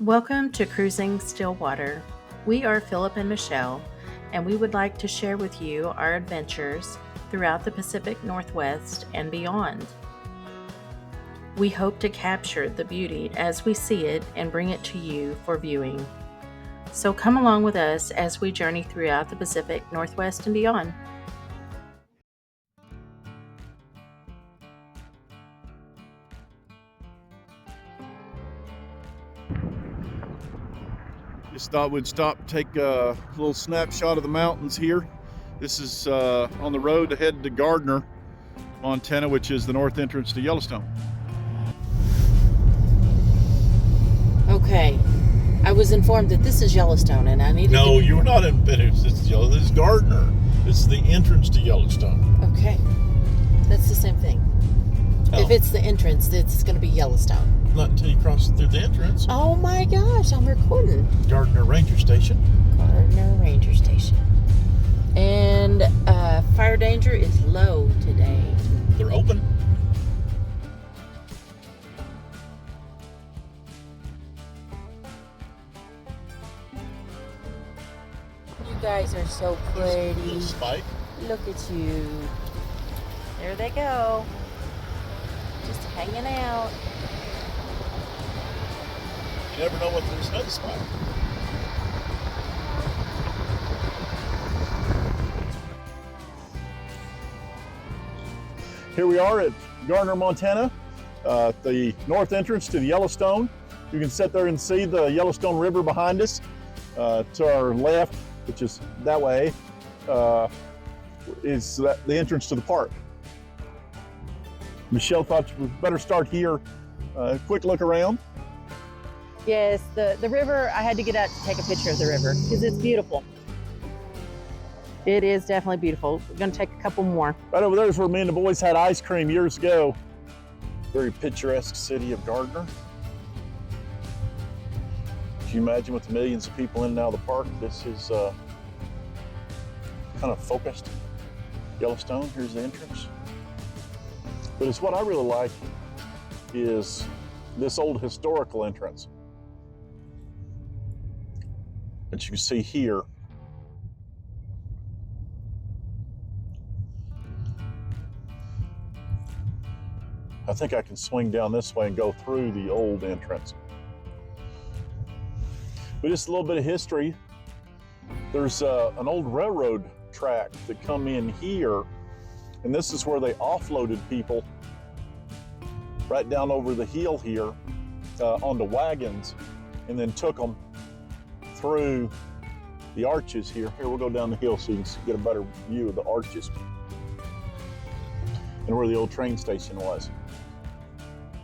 Welcome to Cruising Stillwater. We are Philip and Michelle, and we would like to share with you our adventures throughout the Pacific Northwest and beyond. We hope to capture the beauty as we see it and bring it to you for viewing. So come along with us as we journey throughout the Pacific Northwest and beyond. Just thought we'd stop, take a little snapshot of the mountains here. This is on the road to head to Gardner, Montana, which is the north entrance to Yellowstone. Okay, I was informed that this is Yellowstone and I needed No, you're not in Phoenix. This is Gardner. This is the entrance to Yellowstone. Okay, that's the same thing. Oh. If it's the entrance, it's going to be Yellowstone. Not until you cross through the entrance. Oh my gosh, I'm recording. Gardner Ranger Station. Gardner Ranger Station. And fire danger is low today. They're open. You guys are so pretty. Spike. Look at you. There they go. Just hanging out. You never know what there's another spike. Here we are at Gardner, Montana, the north entrance to the Yellowstone. You can sit there and see the Yellowstone River behind us. To our left, which is that way, is the entrance to the park. Michelle thought we better start here. Quick look around. Yes, the river, I had to get out to take a picture of the river because it's beautiful. It is definitely beautiful. We're going to take a couple more. Right over there is where me and the boys had ice cream years ago. Very picturesque city of Gardner. Can you imagine with the millions of people in and out of the park? This is kind of focused. Yellowstone, here's the entrance. But it's what I really like is this old historical entrance. That you can see here. I think I can swing down this way and go through the old entrance. But just a little bit of history. There's an old railroad track that come in here, and this is where they offloaded people right down over the hill here onto wagons, and then took them through the arches here. Here, we'll go down the hill so you can get a better view of the arches and where the old train station was.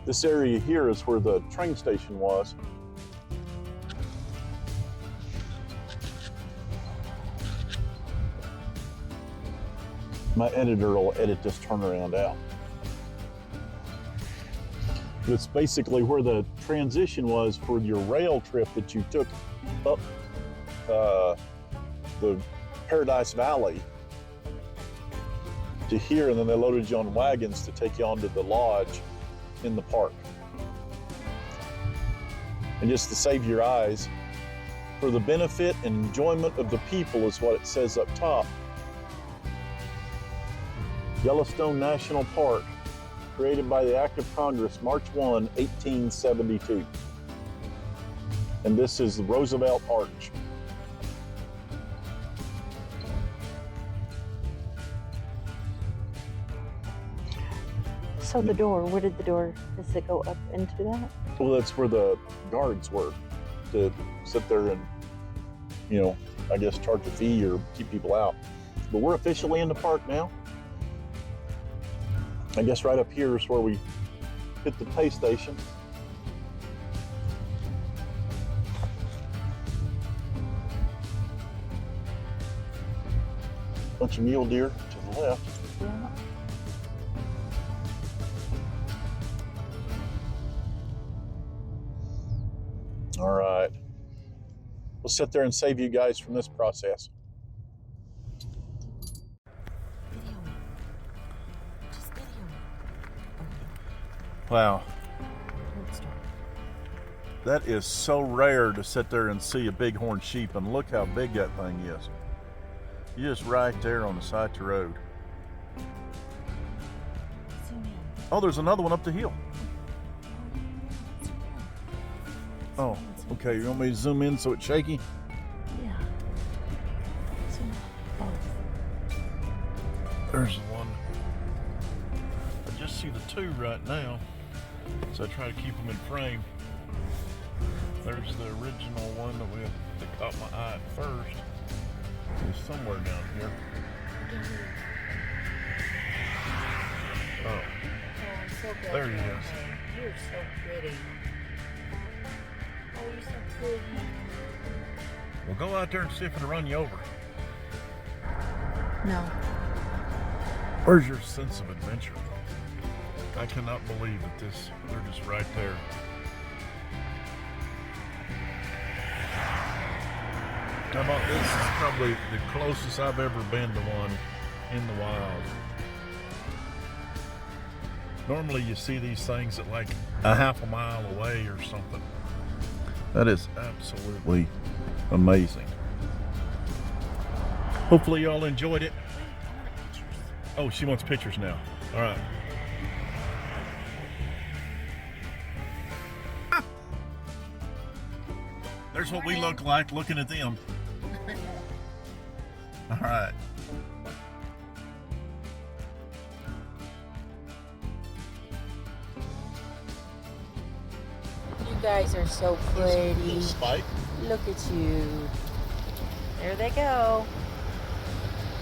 This area here is where the train station was. My editor will edit this turnaround out. It's basically where the transition was for your rail trip that you took up the Paradise Valley to here, and then they loaded you on wagons to take you onto the lodge in the park. And just to save your eyes, for the benefit and enjoyment of the people is what it says up top. Yellowstone National Park, created by the Act of Congress, March 1, 1872. And this is the Roosevelt Arch. So the door, where did the door, does it go up into that? Well, that's where the guards were, to sit there and, I guess charge a fee or keep people out. But we're officially in the park now. I guess right up here is where we hit the pay station. Bunch of mule deer to the left. Yeah. All right. We'll sit there and save you guys from this process. Wow. That is so rare to sit there and see a bighorn sheep, and look how big that thing is. Just right there on the side of the road. Oh, there's another one up the hill. Oh, okay. You want me to zoom in so it's shaky? Yeah. There's one. I just see the two right now, so I try to keep them in frame. There's the original one that caught my eye at first. It's somewhere down here. Oh, I'm so glad there he you're is. okay. You're so pretty. Oh, you're so pretty. Well, go out there and see if it'll run you over. No. Where's your sense of adventure? I cannot believe that they're just right there. How about this? Is probably the closest I've ever been to one in the wild. Normally you see these things at like a half a mile away or something. That is absolutely amazing. Hopefully y'all enjoyed it. Oh, she wants pictures now. All right. There's what we look like looking at them. All right. You guys are so pretty. Spike. Look at you. There they go.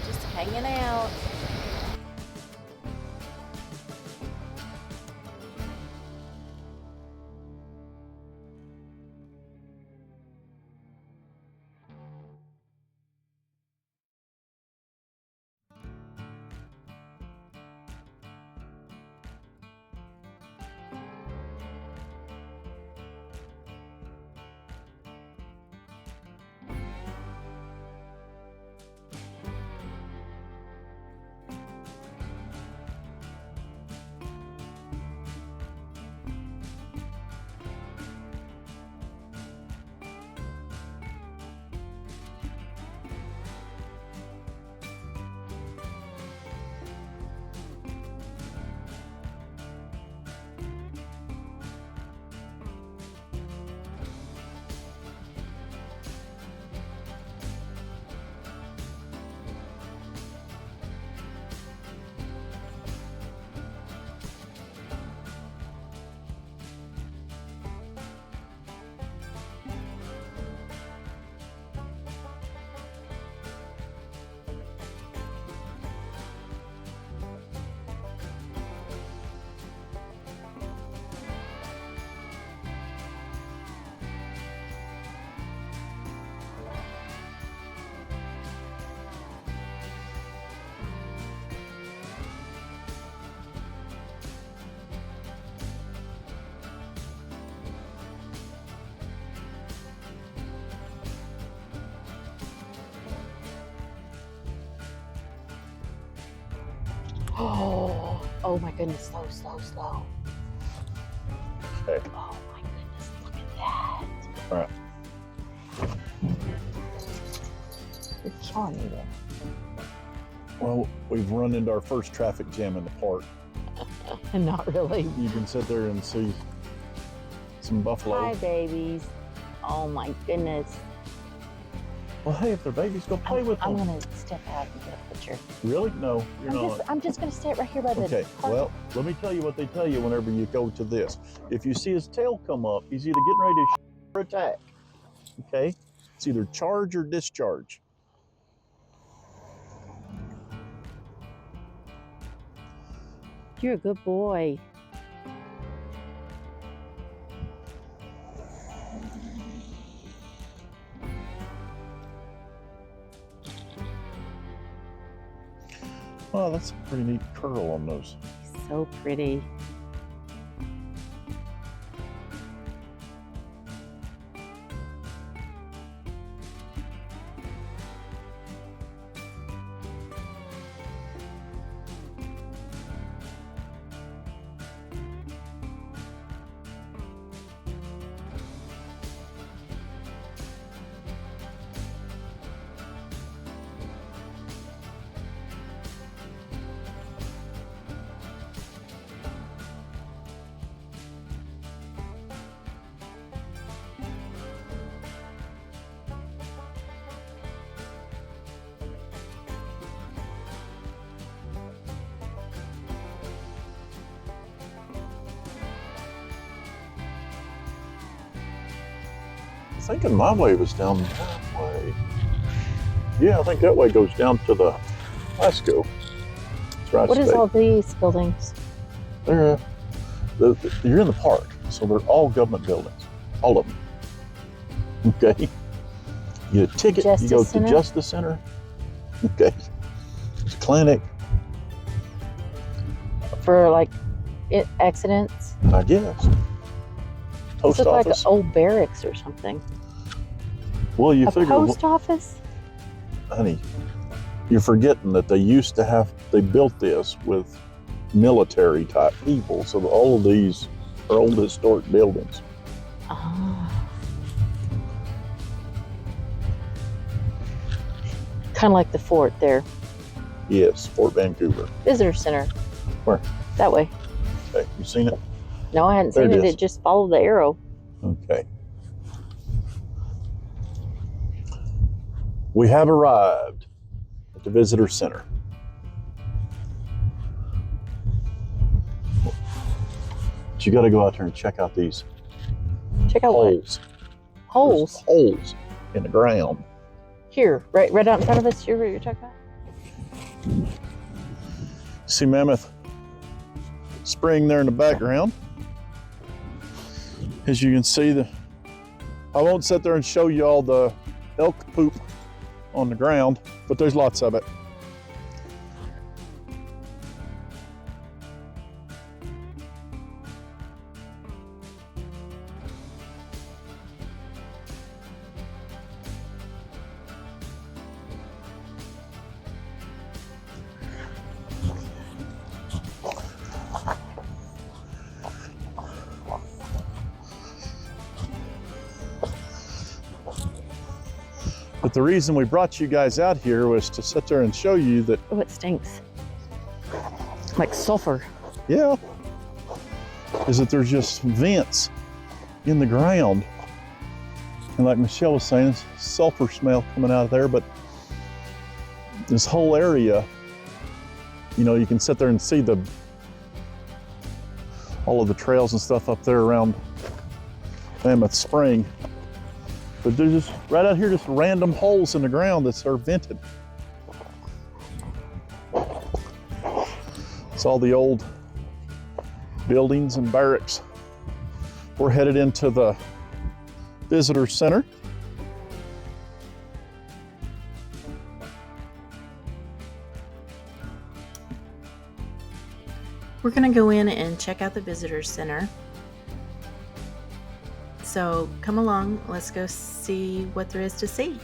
Just hanging out. Oh my goodness, slow, slow, slow. Okay. Oh my goodness, look at that. All right. You're killing me there. Well, we've run into our first traffic jam in the park. Not really. You can sit there and see some buffalo. Hi, babies. Oh my goodness. Well, hey, if they're babies, go play with them. I'm gonna step out and get a picture. Really? No, you're not. I'm just gonna stay right here by the Okay, park. well, let me tell you what they tell you whenever you go to this. If you see his tail come up, he's either getting ready to or attack. Okay? It's either charge or discharge. You're a good boy. Oh, that's a pretty neat curl on those. So pretty. thinking my way was down that way. Yeah, I think that way goes down to the Lasco. What is all these buildings? They're, you're in the park, so they're all government buildings, all of them. Okay. You get a ticket, you go to Justice Center. Okay. There's a clinic. For like accidents? I guess. Post It looks like office. an old barracks or something. Well, you figure. Post office? Honey, you're forgetting that they built this with military type people, so all of these are old historic buildings. Oh. Kind of like the fort there. Yes, Fort Vancouver. Visitor Center. Where? That way. Okay, you seen it? No, I hadn't There seen it it. is. It just followed the arrow. Okay. We have arrived at the Visitor Center. But you got to go out there and check out these Check out what? holes. Holes. There's holes in the ground. Here, right out in front of us. Here, what you're talking about? See Mammoth Spring there in the background. As you can see, I won't sit there and show you all the elk poop on the ground, but there's lots of it. But the reason we brought you guys out here was to sit there and show you that, Oh, it stinks. Like sulfur. yeah, is that there's just vents in the ground. And like Michelle was saying, it's sulfur smell coming out of there, but this whole area, you know, you can sit there and see all of the trails and stuff up there around Mammoth Spring. But there's just right out here, just random holes in the ground that are vented. It's all the old buildings and barracks. We're headed into the visitor center. We're going to go in and check out the visitor center. So come along, let's go see what there is to see.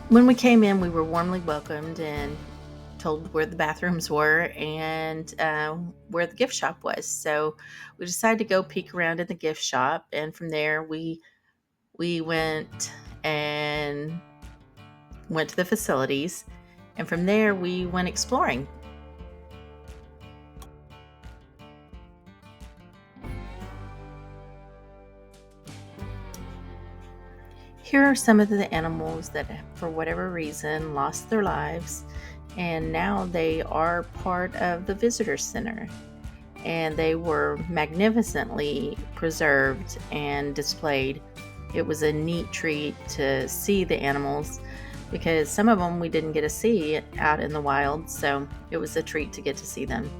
When we came in, we were warmly welcomed and told where the bathrooms were and where the gift shop was. So we decided to go peek around in the gift shop, and from there we went to the facilities, and from there we went exploring. Here are some of the animals that, for whatever reason, lost their lives, and now they are part of the visitor center. And they were magnificently preserved and displayed. It was a neat treat to see the animals because some of them we didn't get to see out in the wild, so it was a treat to get to see them.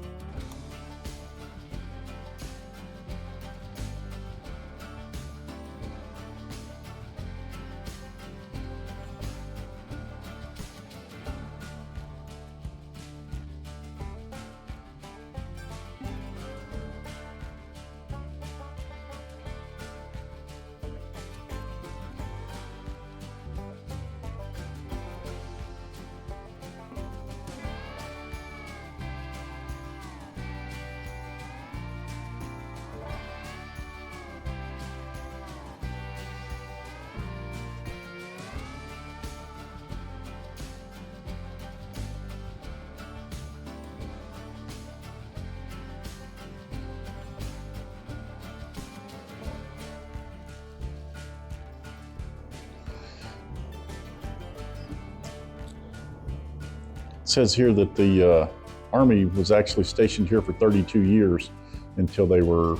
It says here that the Army was actually stationed here for 32 years until they were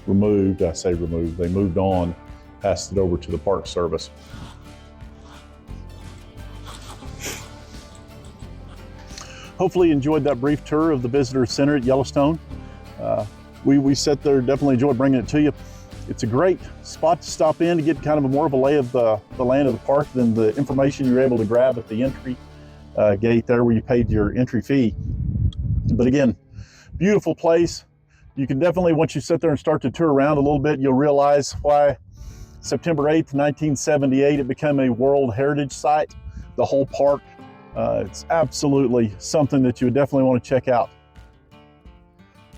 removed. I say removed, they moved on, passed it over to the Park Service. Hopefully you enjoyed that brief tour of the Visitor Center at Yellowstone. We sat there, definitely enjoyed bringing it to you. It's a great spot to stop in to get kind of more of a lay of the land of the park than the information you're able to grab at the entry gate there where you paid your entry fee. But again, beautiful place. You can definitely, once you sit there and start to tour around a little bit, you'll realize why September 8th, 1978, it became a World Heritage Site, the whole park. It's absolutely something that you would definitely want to check out.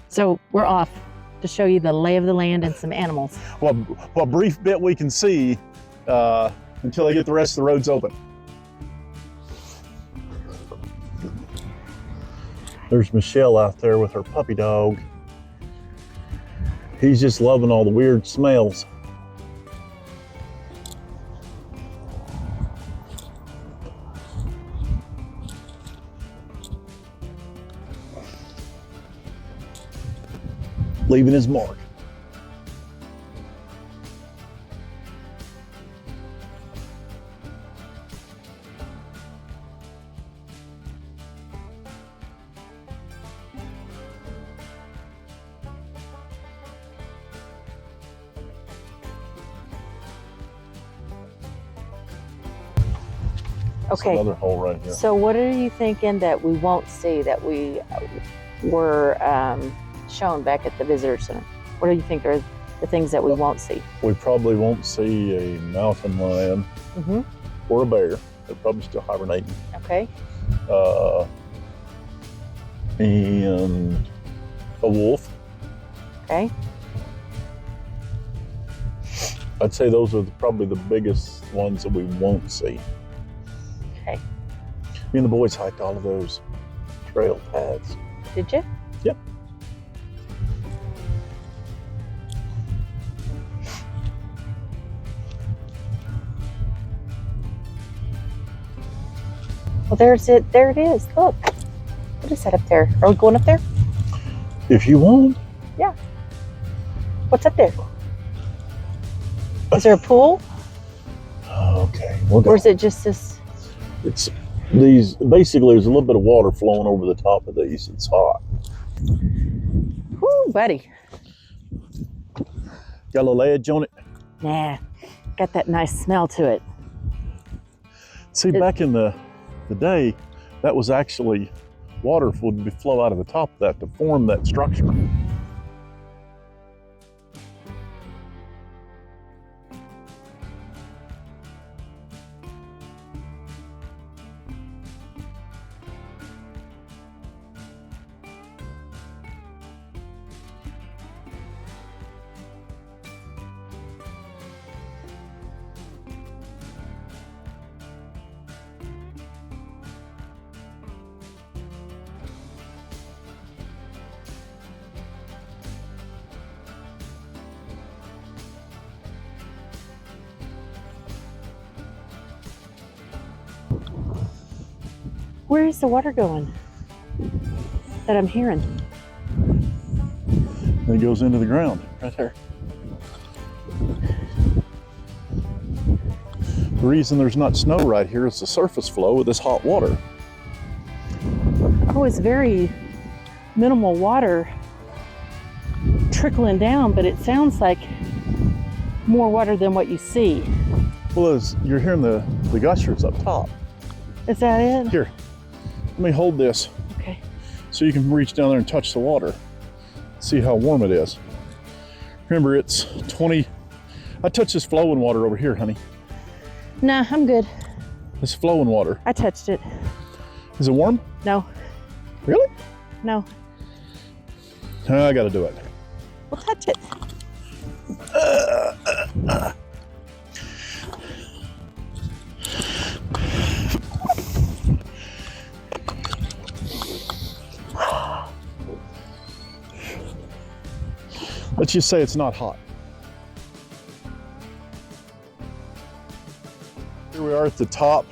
So we're off to show you the lay of the land and some animals. Well, what brief bit we can see until they get the rest of the roads open. There's Michelle out there with her puppy dog. He's just loving all the weird smells. Leaving his mark. Okay. Another hole right here. So what are you thinking that we won't see that we were shown back at the visitor center? What do you think are the things that we won't see? We probably won't see a mountain lion or a bear. They're probably still hibernating. Okay. And a wolf. Okay. I'd say those are probably the biggest ones that we won't see. Okay. Me and the boys hiked all of those trail paths. Did you? Yep. Well, there's it. There it is. Look. What is that up there? Are we going up there? If you want. Yeah. What's up there? Is there a pool? Okay. We'll go. Or is it just this? It's these, basically there's a little bit of water flowing over the top of these. It's hot. Whoo, buddy. Got a little edge on it. Yeah. Got that nice smell to it. See, back in the day, that was actually, water would flow out of the top of that to form that structure. Where is the water going that I'm hearing? And it goes into the ground right there. The reason there's not snow right here is the surface flow with this hot water. Oh, it's very minimal water trickling down, but it sounds like more water than what you see. Well, as you're hearing the gushers up top. Is that it? Here, let me hold this Okay. so you can reach down there and touch the water. See how warm it is. Remember, it's 20. I touched this flowing water over here, honey. Nah, I'm good. This flowing water. I touched it. Is it warm? No, Really? no. I gotta do it. We'll touch it. Let's just say it's not hot. Here we are at the top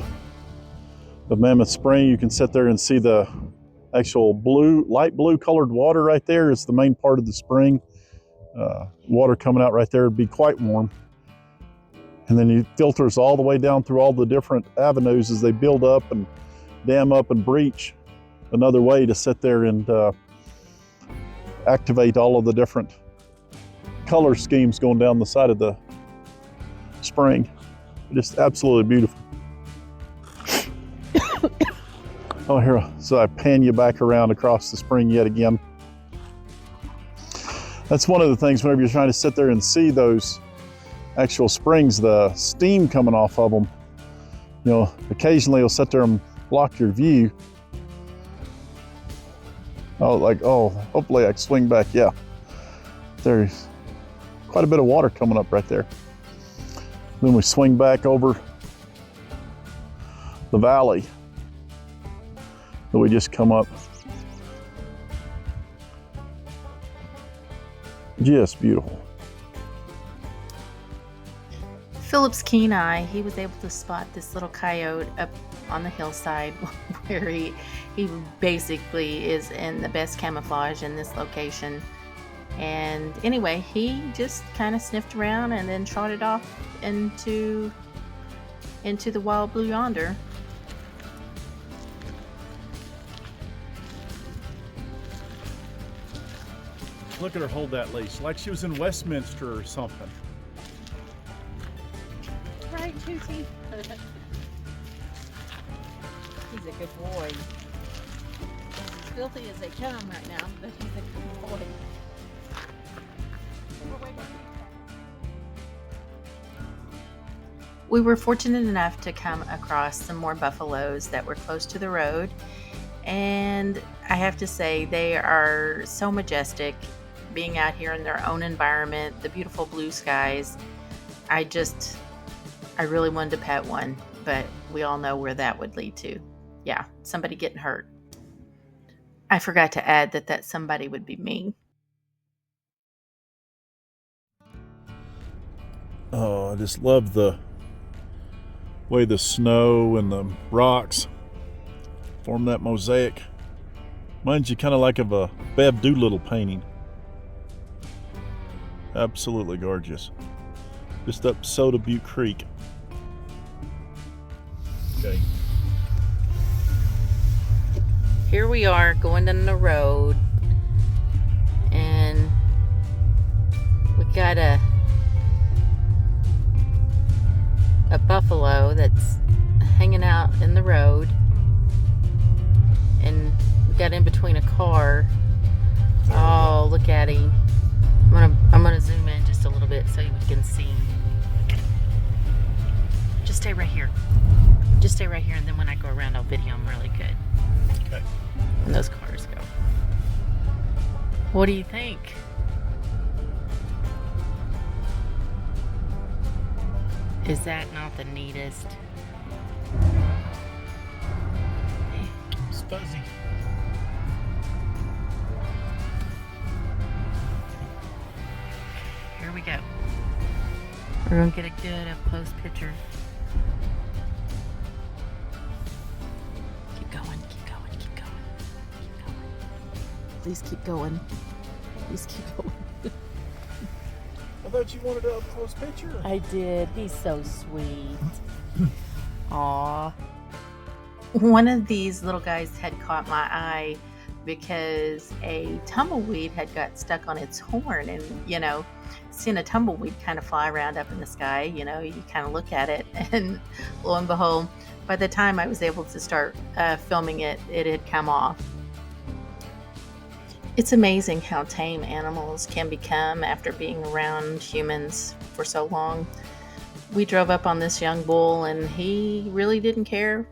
of Mammoth Spring. You can sit there and see the actual blue, light blue colored water right there is the main part of the spring. water coming out right there would be quite warm. And then it filters all the way down through all the different avenues as they build up and dam up and breach. Another way to sit there and activate all of the different color schemes going down the side of the spring. Just absolutely beautiful. Oh, here, so I pan you back around across the spring yet again. That's one of the things whenever you're trying to sit there and see those actual springs, the steam coming off of them, you know, occasionally you'll sit there and block your view. Oh, like, oh, hopefully I can swing back. Yeah, there's quite a bit of water coming up right there. Then we swing back over the valley that we just come up. Just beautiful. Philip's keen eye, he was able to spot this little coyote up on the hillside where he basically is in the best camouflage in this location. And anyway, he just kind of sniffed around and then trotted off into the wild blue yonder. Look at her hold that leash, like she was in Westminster or something. Right, Tootie. He's a good boy. He's as filthy as they come right now, but he's a good boy. We were fortunate enough to come across some more buffaloes that were close to the road, and I have to say they are so majestic being out here in their own environment, the beautiful blue skies. I really wanted to pet one, but we all know where that would lead to. Yeah, somebody getting hurt. I forgot to add that somebody would be me. Oh, I just love the way the snow and the rocks form that mosaic. Reminds you kind of like of a Bev Doolittle painting. Absolutely gorgeous. Just up Soda Butte Creek. Okay. Here we are going down the road, and we got a buffalo that's hanging out in the road, and we got in between a car. Oh, look at him. I'm gonna zoom in just a little bit so you can see him. Just stay right here. Just stay right here, and then when I go around, I'll video him really good. Okay. When those cars go. What do you think? Is that not the neatest? It's fuzzy. Here we go. We're gonna get a good up close picture. Keep going, keep going, keep going, keep going. Please keep going. Please keep going. I thought you wanted an up close picture. I did. He's so sweet. Aw. One of these little guys had caught my eye because a tumbleweed had got stuck on its horn, and seeing a tumbleweed kind of fly around up in the sky, you kind of look at it, and lo and behold, by the time I was able to start filming it, it had come off. It's amazing how tame animals can become after being around humans for so long. We drove up on this young bull, and he really didn't care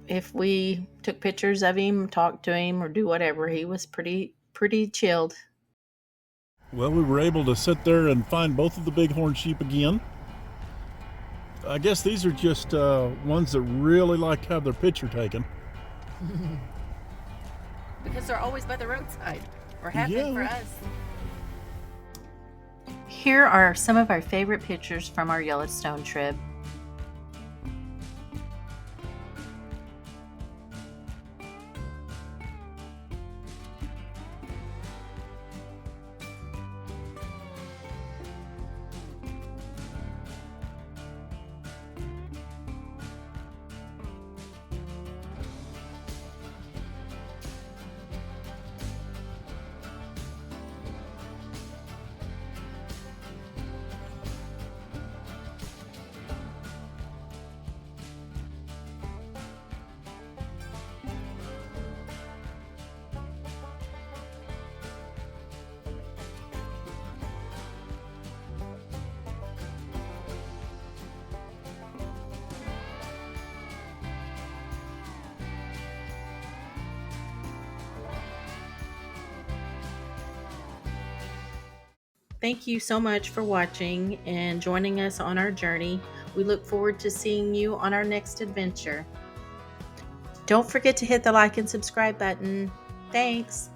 if we took pictures of him, talked to him, or do whatever. He was pretty chilled. Well, we were able to sit there and find both of the bighorn sheep again. I guess these are just ones that really like to have their picture taken. Because they're always by the roadside, or have been for us. Here are some of our favorite pictures from our Yellowstone trip. Thank you so much for watching and joining us on our journey. We look forward to seeing you on our next adventure. Don't forget to hit the like and subscribe button. Thanks.